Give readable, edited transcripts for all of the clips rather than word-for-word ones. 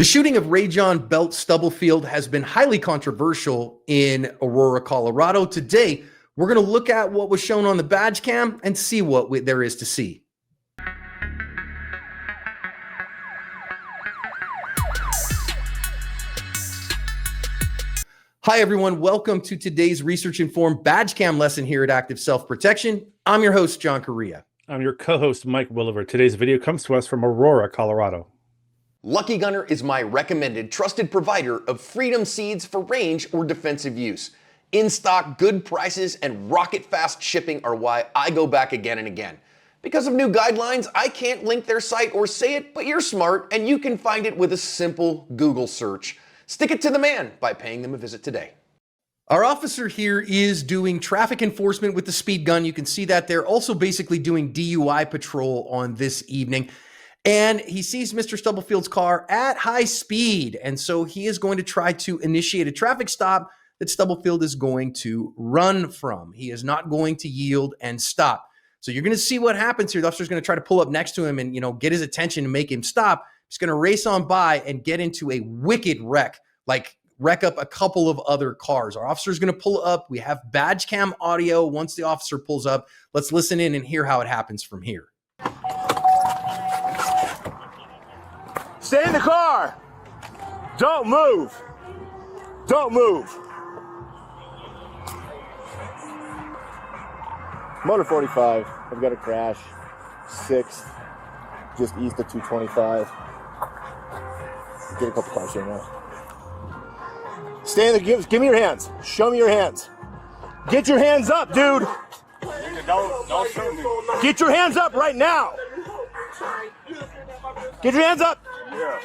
The shooting of Rajon Belt-Stubblefield has been highly controversial in Aurora, Colorado. Today, we're going to look at what was shown on the badge cam and see what there is to see. Hi, everyone. Welcome to today's research-informed badge cam lesson here at Active Self-Protection. I'm your host, John Correa. I'm your co-host, Mike Williver. Today's video comes to us from Aurora, Colorado. Lucky Gunner is my recommended trusted provider of freedom seeds for range or defensive use. In stock, good prices, and rocket fast shipping are why I go back again and again. Because of new guidelines, I can't link their site or say it, but you're smart and you can find it with a simple Google search. Stick it to the man by paying them a visit today. Our officer here is doing traffic enforcement with the speed gun. You can see that they're also basically doing DUI patrol on this evening. And he sees Mr. Stubblefield's car at high speed. And so he is going to try to initiate a traffic stop that Stubblefield is going to run from. He is not going to yield and stop. So you're going to see what happens here. The officer's going to try to pull up next to him and, get his attention and make him stop. He's going to race on by and get into a wicked wreck, like wreck up a couple of other cars. Our officer's going to pull up. We have badge cam audio. Once the officer pulls up, let's listen in and hear how it happens from here. Stay in the car. Don't move. Don't move. Motor 45. I've got a crash. 6th, just east of 225. Get a couple cars here now. Stay in the. Give me your hands. Show me your hands. Get your hands up, dude. Don't shoot me. Get your hands up right now. Get your hands up. Yeah.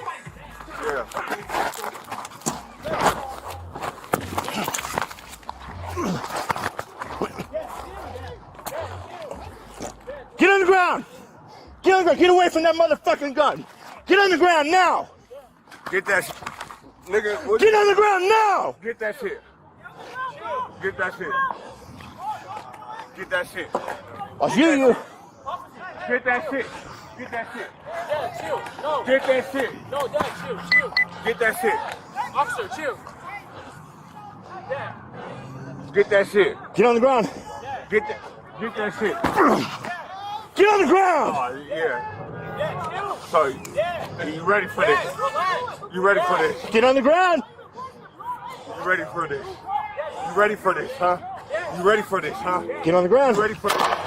Get on the ground. Get on the ground. Get away from that motherfucking gun. Get on the ground now. Get that shit. Nigga, Get on the ground now. Get that shit. Get that shit. Get that shit. I'll shoot you. Get that shit. Get that shit. Dad, chill. No. Get that shit. No, Dad, chill. Get that shit. Officer, chill. Dad. Get that shit. Get on the ground. Get that shit. Get on the ground. Oh, yeah. Dad, chill. So, Dad. you ready for Dad, this? relax. You ready for this? Get on the ground. You ready for this? You ready for this, huh? You ready for this, huh? Get on the ground. You ready for this?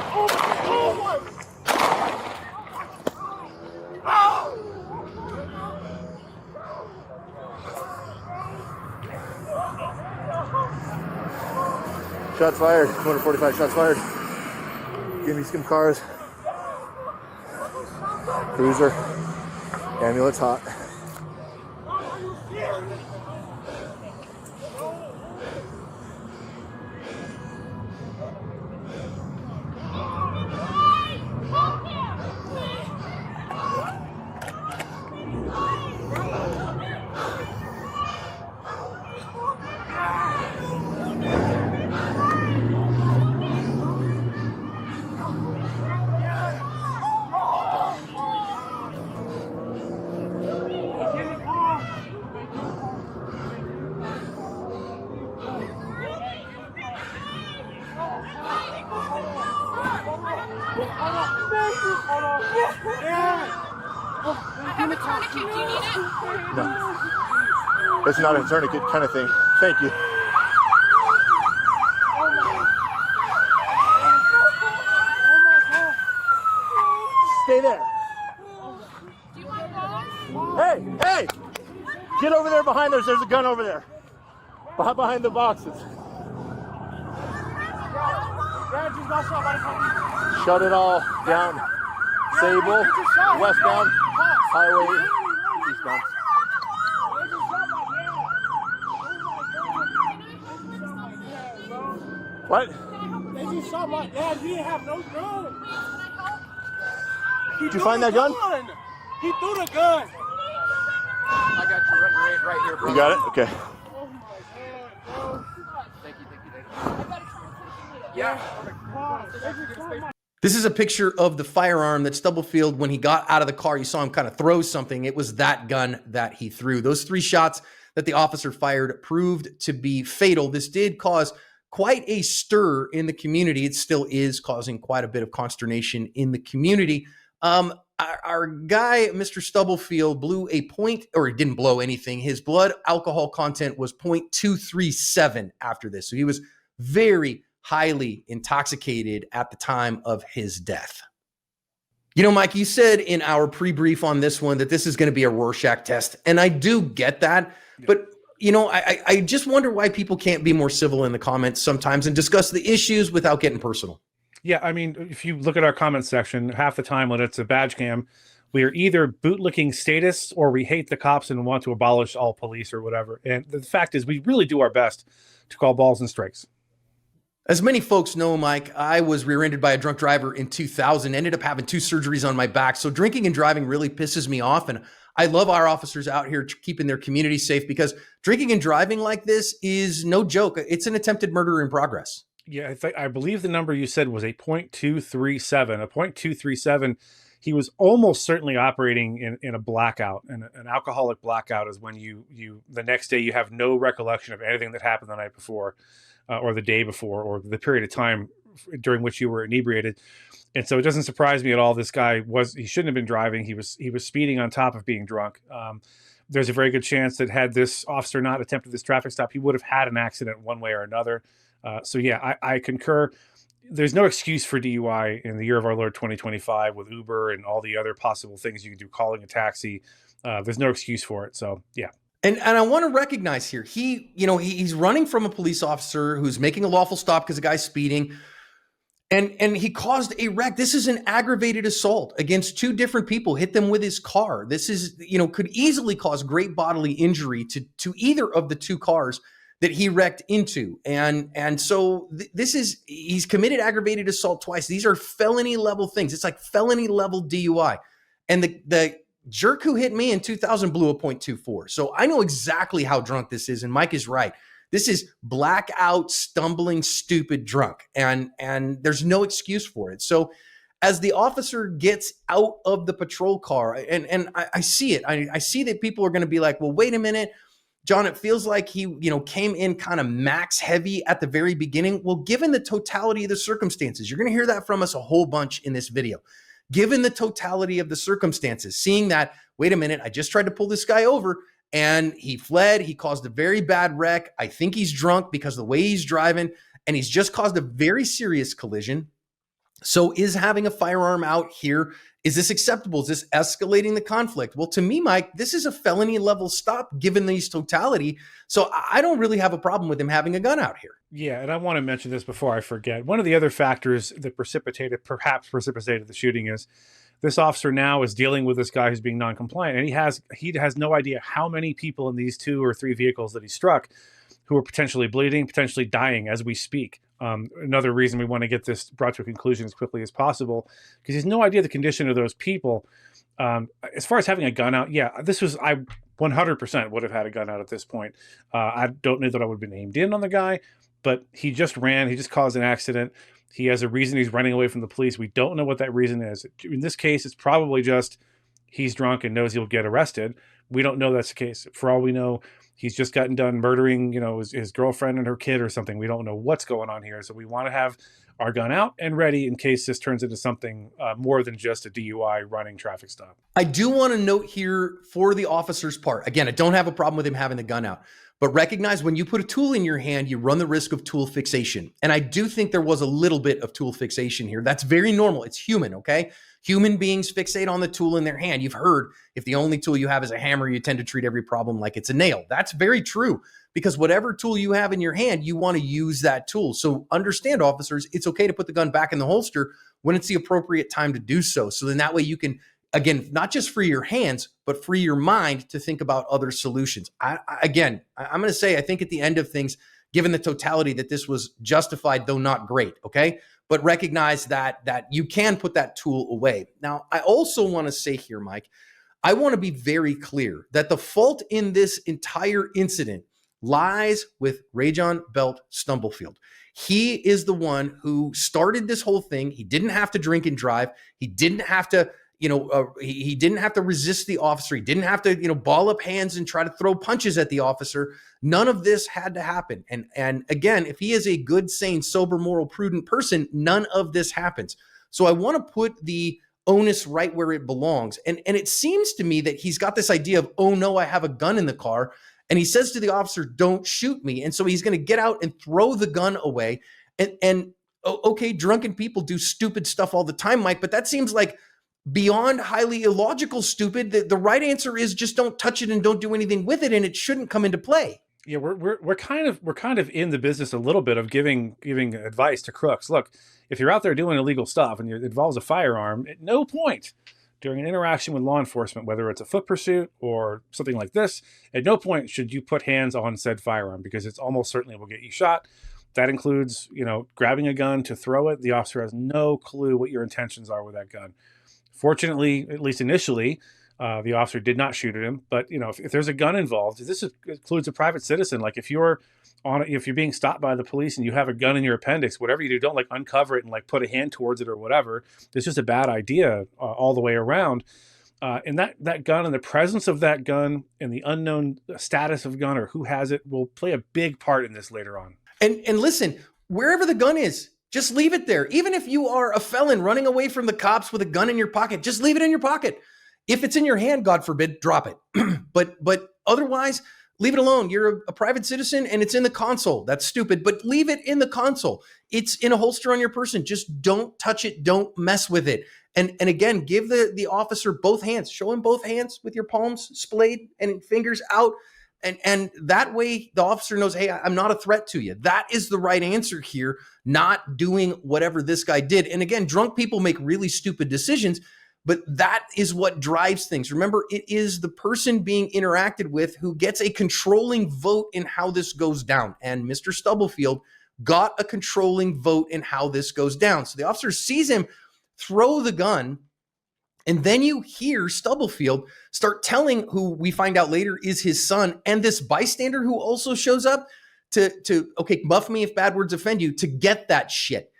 Shots fired. Motor 45. Shots fired. Give me some cars. Cruiser. Ambulance hot. No. It's not a tourniquet kind of thing. Thank you. Stay there. Hey! Get over there behind us. There's a gun over there. Behind the boxes. Shut it all down. Sable, westbound, highway, eastbound. What? They just shot my dad. He didn't have no gun. Did you find that gun? He threw the gun. I got your red right here, bro. You got it? Okay. Oh my God, bro. Thank you. Yeah. This is a picture of the firearm that Stubblefield, when he got out of the car, you saw him kind of throw something. It was that gun that he threw. Those 3 shots that the officer fired proved to be fatal. This did cause quite a stir in the community. It still is causing quite a bit of consternation in the community. Our guy, Mr. Stubblefield, blew a point, or he didn't blow anything. His blood alcohol content was 0.237 after this. So he was very highly intoxicated at the time of his death. You know, Mike, you said in our pre-brief on this one that this is going to be a Rorschach test, and I do get that, but you know, I just wonder why people can't be more civil in the comments sometimes and discuss the issues without getting personal. Yeah, I mean, if you look at our comment section, half the time when it's a badge cam, we are either bootlicking statists or we hate the cops and want to abolish all police or whatever. And the fact is, we really do our best to call balls and strikes. As many folks know, Mike, I was rear-ended by a drunk driver in 2000, ended up having 2 surgeries on my back. So drinking and driving really pisses me off. And I love our officers out here keeping their community safe, because drinking and driving like this is no joke. It's an attempted murder in progress. Yeah, I believe the number you said was a 0.237. A 0.237, he was almost certainly operating in a blackout. And an alcoholic blackout is when you the next day you have no recollection of anything that happened the night before, or the day before, or the period of time during which you were inebriated. And so it doesn't surprise me at all. This guy he shouldn't have been driving. He was speeding on top of being drunk. There's a very good chance that had this officer not attempted this traffic stop, he would have had an accident one way or another. So yeah, I concur. There's no excuse for DUI in the year of our Lord 2025 with Uber and all the other possible things you can do, calling a taxi. There's no excuse for it. So yeah. And I want to recognize here, he's running from a police officer who's making a lawful stop because the guy's speeding, and he caused a wreck. This is an aggravated assault against 2 different people, hit them with his car. This is, could easily cause great bodily injury to either of the 2 cars that he wrecked into. And so he's committed aggravated assault twice. These are felony level things. It's like felony level DUI. And the jerk who hit me in 2000 blew a 0.24. So I know exactly how drunk this is. And Mike is right. This is blackout, stumbling, stupid drunk. And there's no excuse for it. So as the officer gets out of the patrol car, and I see it, I see that people are going to be like, well, wait a minute, John, it feels like he, came in kind of max heavy at the very beginning. Well, given the totality of the circumstances, you're going to hear that from us a whole bunch in this video. Given the totality of the circumstances, seeing that, wait a minute, I just tried to pull this guy over and he fled. He caused a very bad wreck. I think he's drunk because of the way he's driving, and he's just caused a very serious collision. So is having a firearm out here, is this acceptable? Is this escalating the conflict? Well, to me, Mike, this is a felony level stop given these totality. So I don't really have a problem with him having a gun out here. Yeah, and I want to mention this before I forget. One of the other factors that perhaps precipitated the shooting is this officer now is dealing with this guy who's being non-compliant, and he has no idea how many people in these 2 or 3 vehicles that he struck who are potentially bleeding, potentially dying as we speak. Another reason we want to get this brought to a conclusion as quickly as possible, because he has no idea the condition of those people. As far as having a gun out, yeah, I 100% would have had a gun out at this point. I don't know that I would have been aimed in on the guy, but he just ran. He just caused an accident. He has a reason he's running away from the police. We don't know what that reason is. In this case, it's probably just he's drunk and knows he'll get arrested. We don't know that's the case. For all we know, he's just gotten done murdering, his girlfriend and her kid or something. We don't know what's going on here. So we want to have our gun out and ready in case this turns into something more than just a DUI running traffic stop. I do want to note here for the officer's part, again, I don't have a problem with him having the gun out, but recognize when you put a tool in your hand, you run the risk of tool fixation. And I do think there was a little bit of tool fixation here. That's very normal. It's human, okay? Human beings fixate on the tool in their hand. You've heard if the only tool you have is a hammer, you tend to treat every problem like it's a nail. That's very true, because whatever tool you have in your hand, you want to use that tool. So understand, officers, it's okay to put the gun back in the holster when it's the appropriate time to do so. So then that way you can, again, not just free your hands, but free your mind to think about other solutions. I'm going to say, I think at the end of things, given the totality, that this was justified, though not great, okay? But recognize that you can put that tool away. Now, I also want to say here, Mike, I want to be very clear that the fault in this entire incident lies with Rajon Belt-Stubblefield. He is the one who started this whole thing. He didn't have to drink and drive. He didn't have to, he didn't have to resist the officer. He didn't have to, ball up hands and try to throw punches at the officer. None of this had to happen. And again, if he is a good, sane, sober, moral, prudent person, none of this happens. So I want to put the onus right where it belongs. And it seems to me that he's got this idea of, oh no, I have a gun in the car. And he says to the officer, don't shoot me. And so he's going to get out and throw the gun away. And okay, drunken people do stupid stuff all the time, Mike, but that seems like beyond highly illogical stupid. The right answer is just don't touch it and don't do anything with it. And it shouldn't come into play. Yeah, we're kind of in the business a little bit of giving advice to crooks. Look, if you're out there doing illegal stuff and it involves a firearm, at no point during an interaction with law enforcement, whether it's a foot pursuit or something like this, at no point should you put hands on said firearm, because it's almost certainly will get you shot. That includes, grabbing a gun to throw it. The officer has no clue what your intentions are with that gun. Fortunately, at least initially, the officer did not shoot at him. But if there's a gun involved, this includes a private citizen. Like if you're being stopped by the police and you have a gun in your appendix, whatever you do, don't uncover it and put a hand towards it or whatever. It's just a bad idea all the way around. And that gun and the presence of that gun and the unknown status of gun or who has it will play a big part in this later on. And listen, wherever the gun is, just leave it there. Even if you are a felon running away from the cops with a gun in your pocket, just leave it in your pocket. If it's in your hand, God forbid, drop it. But otherwise, leave it alone. You're a private citizen and it's in the console. That's stupid, but leave it in the console. It's in a holster on your person. Just don't touch it. Don't mess with it. And again, give the officer both hands. Show him both hands with your palms splayed and fingers out. And that way the officer knows, hey, I'm not a threat to you. That is the right answer here, not doing whatever this guy did. And again, drunk people make really stupid decisions, but that is what drives things. Remember, it is the person being interacted with who gets a controlling vote in how this goes down. And Mr. Stubblefield got a controlling vote in how this goes down. So the officer sees him throw the gun, and then you hear Stubblefield start telling, who we find out later is his son, and this bystander who also shows up to okay, buff me if bad words offend you, to get that shit.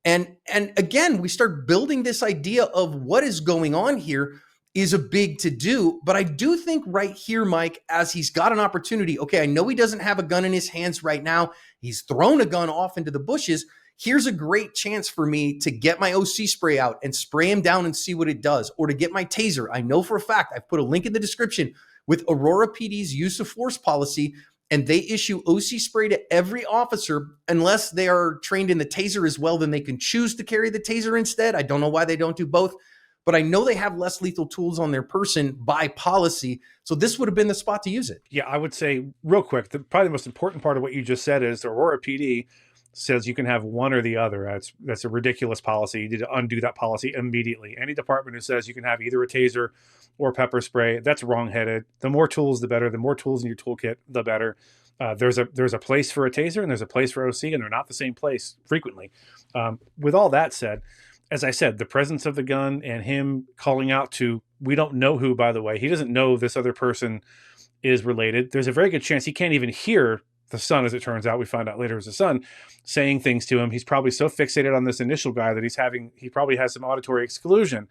And again, we start building this idea of what is going on here is a big to do. But I do think right here, Mike, as he's got an opportunity, okay, I know he doesn't have a gun in his hands right now. He's thrown a gun off into the bushes. Here's a great chance for me to get my OC spray out and spray him down and see what it does, or to get my taser. I know for a fact, I've put a link in the description with Aurora PD's use of force policy, and they issue OC spray to every officer unless they are trained in the taser as well. Then they can choose to carry the taser instead. I don't know why they don't do both, but I know they have less lethal tools on their person by policy. So this would have been the spot to use it. Yeah, I would say real quick, probably the most important part of what you just said is the Aurora PD says you can have one or the other. That's a ridiculous policy. You need to undo that policy immediately. Any department who says you can have either a taser or pepper spray, that's wrongheaded. The more tools, the better. The more tools in your toolkit, the better. There's a place for a taser and there's a place for OC, and they're not the same place frequently. With all that said, as I said, the presence of the gun and him calling out to, we don't know who, by the way, he doesn't know this other person is related. There's a very good chance he can't even hear the son, as it turns out, we find out later is the son, saying things to him. He's probably so fixated on this initial guy that he probably has some auditory exclusion.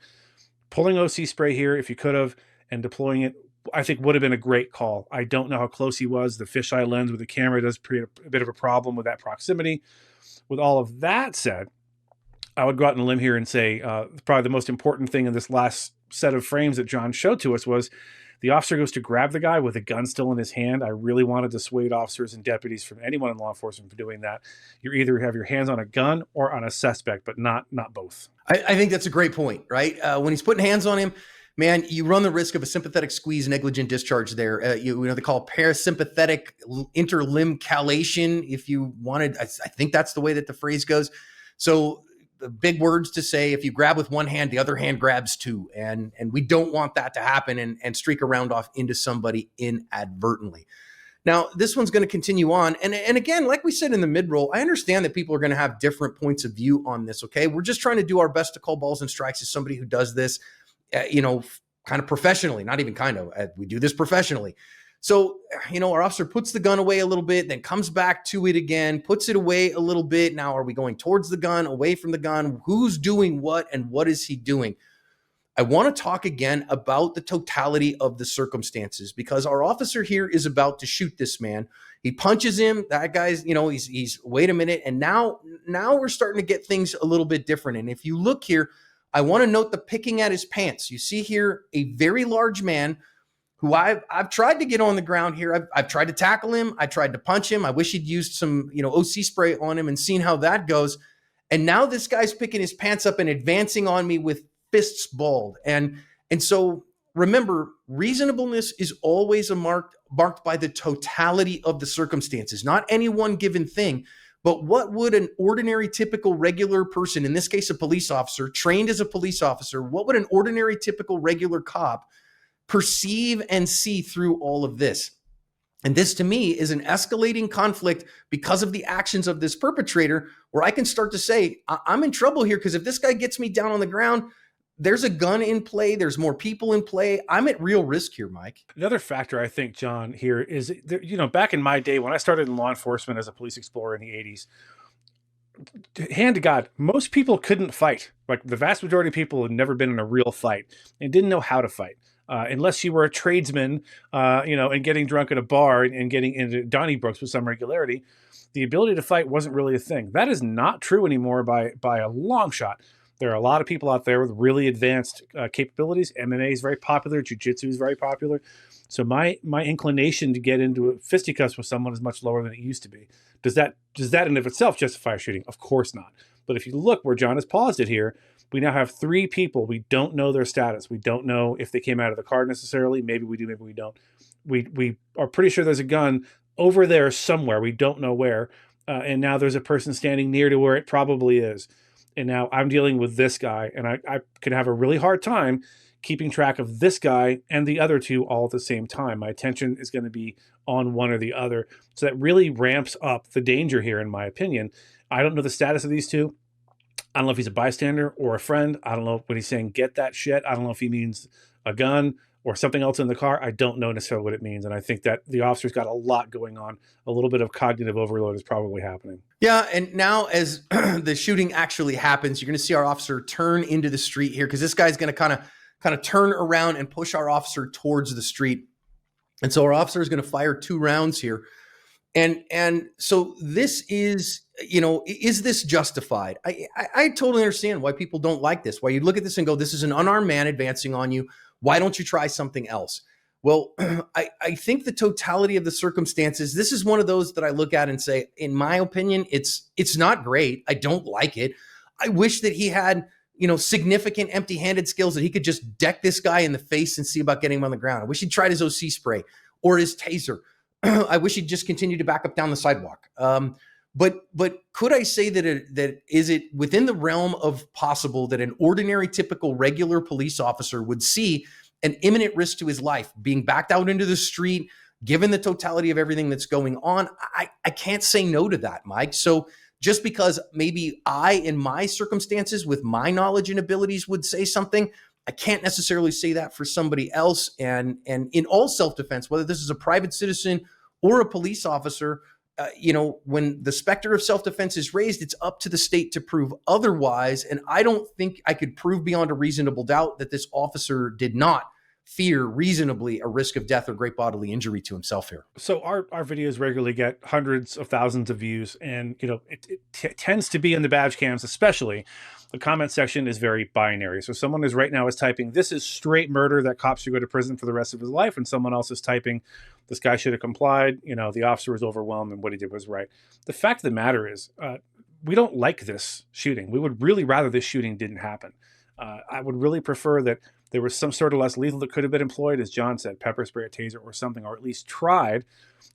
Pulling OC spray here, if you could have, and deploying it, I think would have been a great call. I don't know how close he was. The fisheye lens with the camera does create a bit of a problem with that proximity. With all of that said, I would go out on a limb here and say probably the most important thing in this last set of frames that John showed to us was the officer goes to grab the guy with a gun still in his hand. I really want to dissuade officers and deputies from anyone in law enforcement from doing that. You either have your hands on a gun or on a suspect, but not both. I think that's a great point, right? When he's putting hands on him, man, you run the risk of a sympathetic squeeze, negligent discharge there. They call parasympathetic interlimb calation. If you wanted, I think that's the way that the phrase goes. So the big words to say, if you grab with one hand, the other hand grabs two. And we don't want that to happen and streak around off into somebody inadvertently. Now, this one's going to continue on. And again, like we said in the mid-roll, I understand that people are going to have different points of view on this, okay? We're just trying to do our best to call balls and strikes as somebody who does this, kind of professionally, not even kind of, we do this professionally. So, our officer puts the gun away a little bit, then comes back to it again, puts it away a little bit. Now, are we going towards the gun, away from the gun? Who's doing what, and what is he doing? I want to talk again about the totality of the circumstances, because our officer here is about to shoot this man. He punches him. That guy's, he's wait a minute. And now we're starting to get things a little bit different. And if you look here, I want to note the picking at his pants. You see here a very large man who I've tried to get on the ground here. I've tried to tackle him. I tried to punch him. I wish he'd used some, OC spray on him and seen how that goes. And now this guy's picking his pants up and advancing on me with fists balled. And so remember, reasonableness is always marked by the totality of the circumstances, not any one given thing. But what would an ordinary, typical, regular person, in this case, a police officer, trained as a police officer, what would an ordinary, typical, regular cop perceive and see through all of this? And this, to me, is an escalating conflict because of the actions of this perpetrator, where I can start to say, I'm in trouble here, because if this guy gets me down on the ground, there's a gun in play. There's more people in play. I'm at real risk here, Mike. Another factor, I think, John, here is, back in my day when I started in law enforcement as a police explorer in the 80s, hand to God, most people couldn't fight. Like, the vast majority of people had never been in a real fight and didn't know how to fight. Unless you were a tradesman, and getting drunk at a bar and getting into Donnybrooks with some regularity, the ability to fight wasn't really a thing. That is not true anymore by a long shot. There are a lot of people out there with really advanced capabilities. MMA is very popular. Jiu-jitsu is very popular. So my inclination to get into fisticuffs with someone is much lower than it used to be. Does that in of itself justify a shooting? Of course not. But if you look where John has paused it here, we now have 3 people. We don't know their status. We don't know if they came out of the car necessarily. Maybe we do, maybe we don't. We are pretty sure there's a gun over there somewhere. We don't know where. And now there's a person standing near to where it probably is. And now I'm dealing with this guy, and I could have a really hard time keeping track of this guy and the other 2 all at the same time. My attention is going to be on one or the other. So that really ramps up the danger here, in my opinion. I don't know the status of these 2. I don't know if he's a bystander or a friend. I don't know what he's saying, get that shit. I don't know if he means a gun or something else in the car. I don't know necessarily what it means. And I think that the officer's got a lot going on. A little bit of cognitive overload is probably happening. Yeah, and now as the shooting actually happens, you're going to see our officer turn into the street here, because this guy's going to kind of turn around and push our officer towards the street. And so our officer is going to fire 2 rounds here. And so this is, is this justified? I totally understand why people don't like this, why you look at this and go, this is an unarmed man advancing on you. Why don't you try something else? Well, I think the totality of the circumstances, this is one of those that I look at and say, in my opinion, it's not great. I don't like it. I wish that he had, significant empty-handed skills that he could just deck this guy in the face and see about getting him on the ground. I wish he'd tried his OC spray or his taser. I wish he'd just continued to back up down the sidewalk. But could I say that is it within the realm of possible that an ordinary, typical, regular police officer would see an imminent risk to his life being backed out into the street, given the totality of everything that's going on? I can't say no to that, Mike. So just because maybe I, in my circumstances, with my knowledge and abilities, would say something, I can't necessarily say that for somebody else. And in all self-defense, whether this is a private citizen or a police officer, when the specter of self-defense is raised, it's up to the state to prove otherwise. And I don't think I could prove beyond a reasonable doubt that this officer did not fear reasonably a risk of death or great bodily injury to himself here. So our videos regularly get hundreds of thousands of views, and it tends to be in the badge cams, especially the comment section is very binary. So someone is right now is typing, this is straight murder, that cop should go to prison for the rest of his life, and someone else is typing, this guy should have complied, the officer was overwhelmed and what he did was right. The fact of the matter is, we don't like this shooting. We would really rather this shooting didn't happen. I would really prefer that there was some sort of less lethal that could have been employed, as John said, pepper spray, a taser, or something, or at least tried,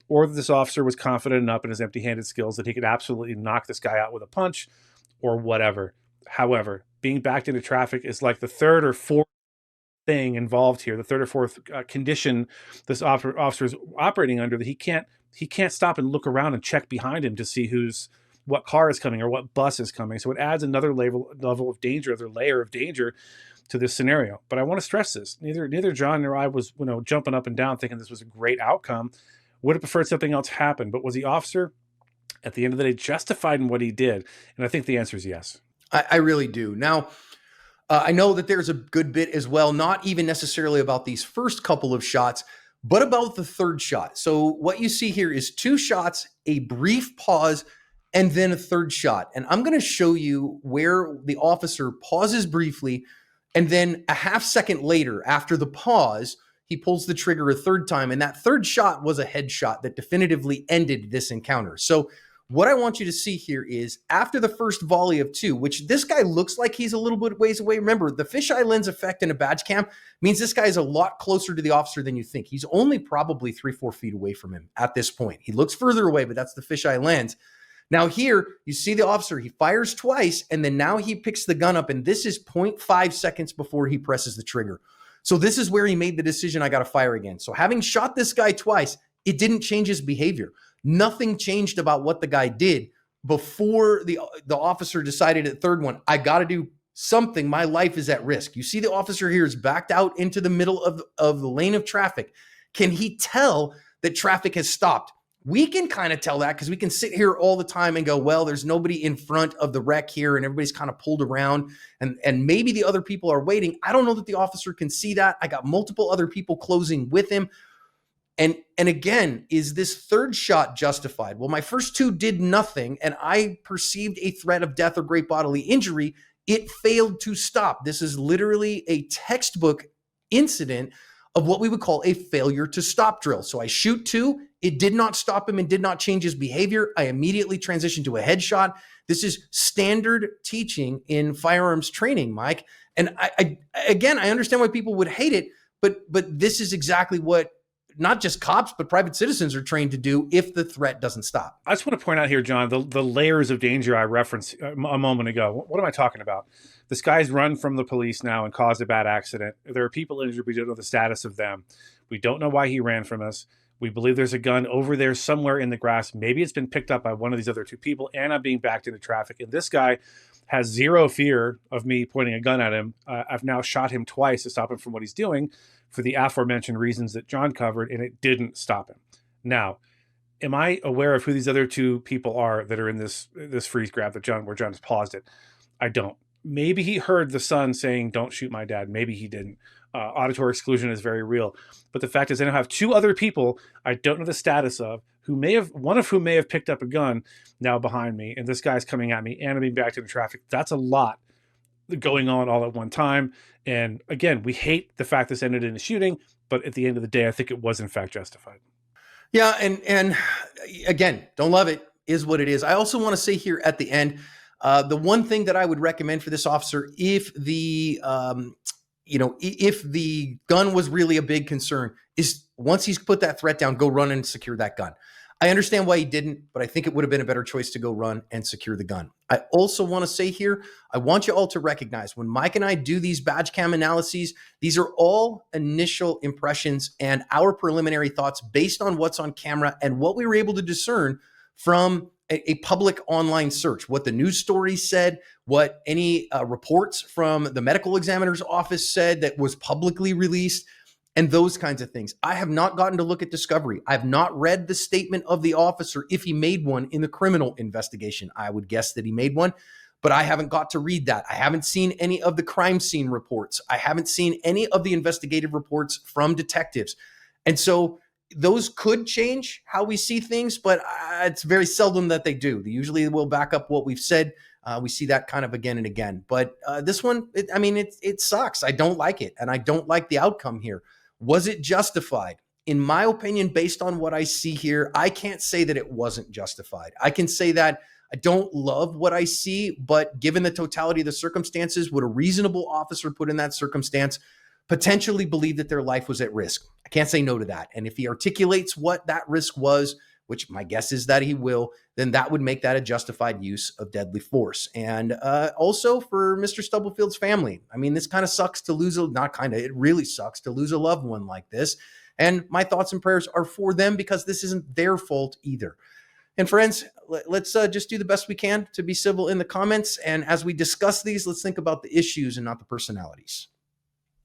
or that this officer was confident enough in his empty-handed skills that he could absolutely knock this guy out with a punch or whatever. However, being backed into traffic is like the 3rd or 4th thing involved here, the 3rd or 4th condition this officer is operating under, that he can't stop and look around and check behind him to see what car is coming or what bus is coming. So it adds another level of danger, another layer of danger to this scenario. But I want to stress this: neither John nor I was, jumping up and down thinking this was a great outcome. Would have preferred something else happen. But was the officer, at the end of the day, justified in what he did? And I think the answer is yes. I really do. Now, I know that there's a good bit as well, not even necessarily about these first couple of shots, but about the third shot. So what you see here is 2 shots, a brief pause, and then a third shot. And I'm going to show you where the officer pauses briefly, and then a half second later, after the pause, he pulls the trigger a third time. And that third shot was a headshot that definitively ended this encounter. So what I want you to see here is after the first volley of 2, which this guy looks like he's a little bit ways away. Remember, the fisheye lens effect in a badge cam means this guy is a lot closer to the officer than you think. He's only probably 3-4 feet away from him at this point. He looks further away, but that's the fisheye lens. Now here, you see the officer, he fires twice, and then now he picks the gun up, and this is 0.5 seconds before he presses the trigger. So this is where he made the decision, I got to fire again. So having shot this guy twice, it didn't change his behavior. Nothing changed about what the guy did before the officer decided at third one, I got to do something. My life is at risk. You see the officer here is backed out into the middle of the lane of traffic. Can he tell that traffic has stopped? We can kind of tell that because we can sit here all the time and go, well, there's nobody in front of the wreck here and everybody's kind of pulled around and maybe the other people are waiting. I don't know that the officer can see that. I got multiple other people closing with him. And again, is this third shot justified? Well, my first 2 did nothing, and I perceived a threat of death or great bodily injury. It failed to stop. This is literally a textbook incident of what we would call a failure to stop drill. So I shoot 2. It did not stop him and did not change his behavior. I immediately transitioned to a headshot. This is standard teaching in firearms training, Mike. And I understand why people would hate it, but this is exactly what not just cops, but private citizens are trained to do if the threat doesn't stop. I just want to point out here, John, the layers of danger I referenced a moment ago. What am I talking about? This guy's run from the police now and caused a bad accident. There are people injured. We don't know the status of them. We don't know why he ran from us. We believe there's a gun over there somewhere in the grass. Maybe it's been picked up by one of these other 2 people, and I'm being backed into traffic. And this guy has zero fear of me pointing a gun at him. I've now shot him twice to stop him from what he's doing for the aforementioned reasons that John covered, and it didn't stop him. Now, am I aware of who these other 2 people are that are in this freeze grab where John has paused it? I don't. Maybe he heard the son saying, "Don't shoot my dad." Maybe he didn't. Auditory exclusion is very real. But the fact is, I now have 2 other people I don't know the status of, one of whom may have picked up a gun now behind me, and this guy's coming at me, and I'm being backed into traffic. That's a lot going on all at one time. And again, we hate the fact this ended in a shooting, but at the end of the day, I think it was in fact justified. Yeah, and again, don't love it, is what it is. I also want to say here at the end, the one thing that I would recommend for this officer, if the gun was really a big concern, is once he's put that threat down, go run and secure that gun. I understand why he didn't, but I think it would have been a better choice to go run and secure the gun. I also want to say here, I want you all to recognize when Mike and I do these badge cam analyses, these are all initial impressions and our preliminary thoughts based on what's on camera and what we were able to discern from a public online search, what the news story said, what any reports from the medical examiner's office said that was publicly released, and those kinds of things. I have not gotten to look at discovery. I have not read the statement of the officer if he made one in the criminal investigation. I would guess that he made one, but I haven't got to read that. I haven't seen any of the crime scene reports. I haven't seen any of the investigative reports from detectives. And so those could change how we see things, but it's very seldom that they do. They usually will back up what we've said. We see that kind of again and again. But this one, it sucks. I don't like it, and I don't like the outcome here. Was it justified? In my opinion, based on what I see here, I can't say that it wasn't justified. I can say that I don't love what I see, but given the totality of the circumstances, would a reasonable officer put in that circumstance potentially believe that their life was at risk? I can't say no to that. And if he articulates what that risk was, which my guess is that he will, then that would make that a justified use of deadly force. And also for Mr. Stubblefield's family, this kind of sucks to lose it really sucks to lose a loved one like this. And my thoughts and prayers are for them because this isn't their fault either. And friends, let's just do the best we can to be civil in the comments. And as we discuss these, let's think about the issues and not the personalities.